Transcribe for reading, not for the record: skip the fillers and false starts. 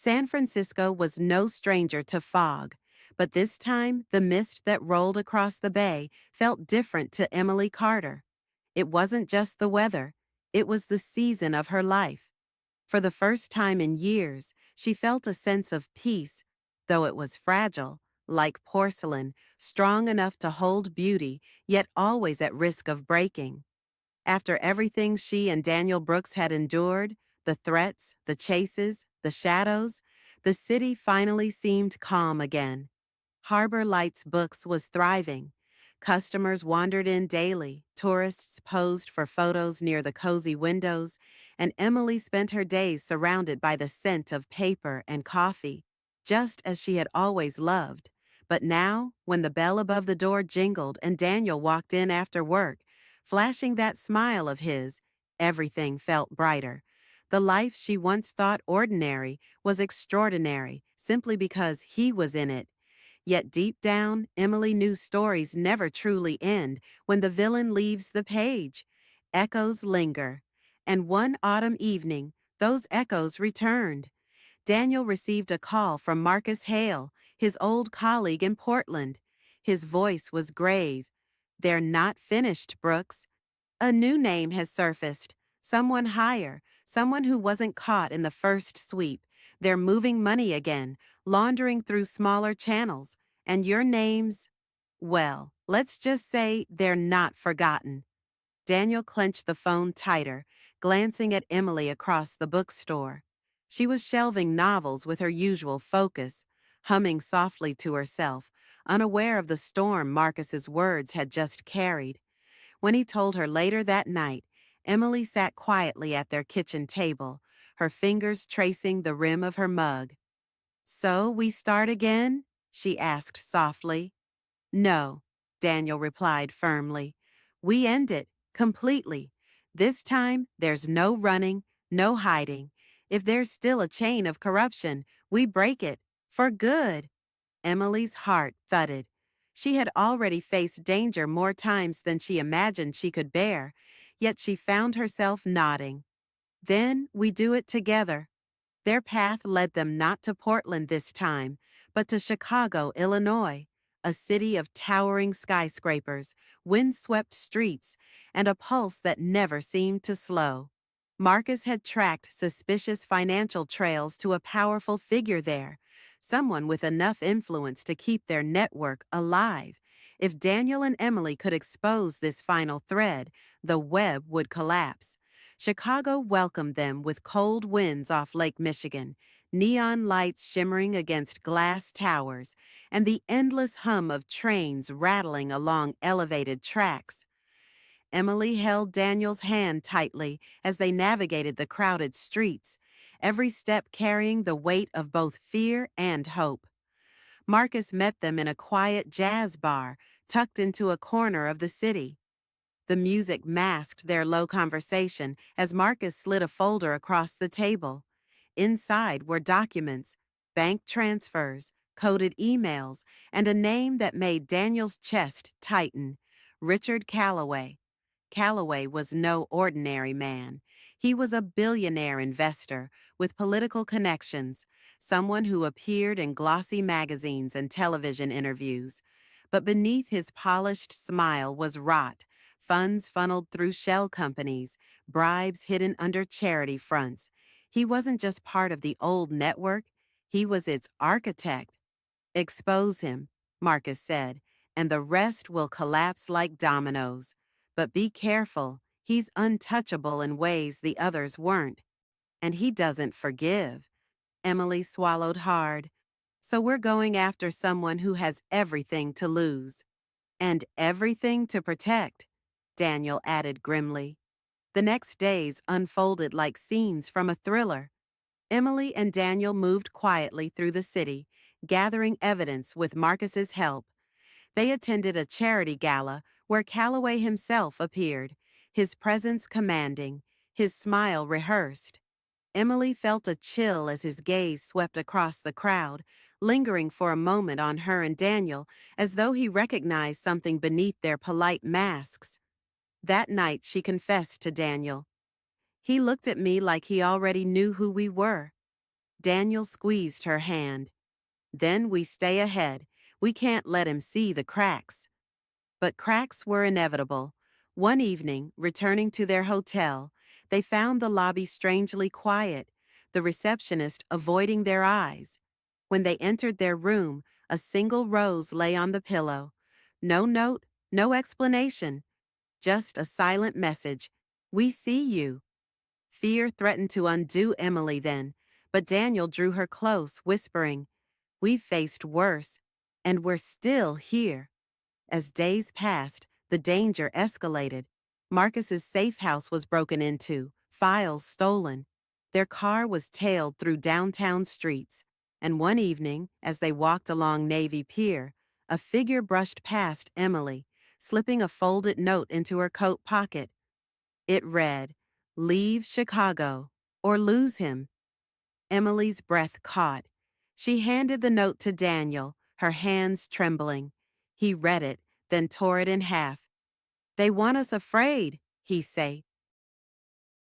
San Francisco was no stranger to fog, but this time the mist that rolled across the bay felt different to Emily Carter. It wasn't just the weather, it was the season of her life. For the first time in years, she felt a sense of peace, though it was fragile, like porcelain, strong enough to hold beauty, yet always at risk of breaking. After everything she and Daniel Brooks had endured, the threats, the chases, the shadows, the city finally seemed calm again. Harbor Lights Books was thriving. Customers wandered in daily, tourists posed for photos near the cozy windows, and Emily spent her days surrounded by the scent of paper and coffee, just as she had always loved. But now, when the bell above the door jingled and Daniel walked in after work, flashing that smile of his, everything felt brighter. The life she once thought ordinary was extraordinary simply because he was in it. Yet deep down, Emily knew stories never truly end when the villain leaves the page. Echoes linger. And one autumn evening, those echoes returned. Daniel received a call from Marcus Hale, his old colleague in Portland. His voice was grave. "They're not finished, Brooks. A new name has surfaced. Someone higher, someone who wasn't caught in the first sweep. They're moving money again, laundering through smaller channels. And your name's, well, let's just say they're not forgotten." Daniel clenched the phone tighter, glancing at Emily across the bookstore. She was shelving novels with her usual focus, humming softly to herself, unaware of the storm Marcus's words had just carried. When he told her later that night, Emily sat quietly at their kitchen table, her fingers tracing the rim of her mug. "So we start again?" she asked softly. "No," Daniel replied firmly. "We end it, completely. This time, there's no running, no hiding. If there's still a chain of corruption, we break it, for good." Emily's heart thudded. She had already faced danger more times than she imagined she could bear, yet she found herself nodding. "Then we do it together." Their path led them not to Portland this time, but to Chicago, Illinois, a city of towering skyscrapers, wind-swept streets, and a pulse that never seemed to slow. Marcus had tracked suspicious financial trails to a powerful figure there, someone with enough influence to keep their network alive. If Daniel and Emily could expose this final thread, the web would collapse. Chicago welcomed them with cold winds off Lake Michigan, neon lights shimmering against glass towers, and the endless hum of trains rattling along elevated tracks. Emily held Daniel's hand tightly as they navigated the crowded streets, every step carrying the weight of both fear and hope. Marcus met them in a quiet jazz bar tucked into a corner of the city. The music masked their low conversation as Marcus slid a folder across the table. Inside were documents, bank transfers, coded emails, and a name that made Daniel's chest tighten: Richard Calloway. Calloway was no ordinary man. He was a billionaire investor with political connections, someone who appeared in glossy magazines and television interviews. But beneath his polished smile was rot, funds funneled through shell companies, bribes hidden under charity fronts. He wasn't just part of the old network, he was its architect. "Expose him," Marcus said, "and the rest will collapse like dominoes. But be careful, he's untouchable in ways the others weren't. And he doesn't forgive." Emily swallowed hard. "So we're going after someone who has everything to lose. And everything to protect," Daniel added grimly. The next days unfolded like scenes from a thriller. Emily and Daniel moved quietly through the city, gathering evidence with Marcus's help. They attended a charity gala where Calloway himself appeared, his presence commanding, his smile rehearsed. Emily felt a chill as his gaze swept across the crowd, lingering for a moment on her and Daniel as though he recognized something beneath their polite masks. That night she confessed to Daniel. "He looked at me like he already knew who we were." Daniel squeezed her hand. Then we stay ahead. We can't let him see the cracks. But cracks were inevitable. One evening, returning to their hotel, they found the lobby strangely quiet, the receptionist avoiding their eyes. When they entered their room, a single rose lay on the pillow. No note, no explanation, just a silent message. We see you. Fear threatened to undo Emily then, but Daniel drew her close, whispering, "We've faced worse, and we're still here." As days passed, the danger escalated. Marcus's safe house was broken into, files stolen. Their car was tailed through downtown streets, and one evening, as they walked along Navy Pier, a figure brushed past Emily, slipping a folded note into her coat pocket. It read, "Leave Chicago, or lose him." Emily's breath caught. She handed the note to Daniel, her hands trembling. He read it, then tore it in half. "They want us afraid," he said.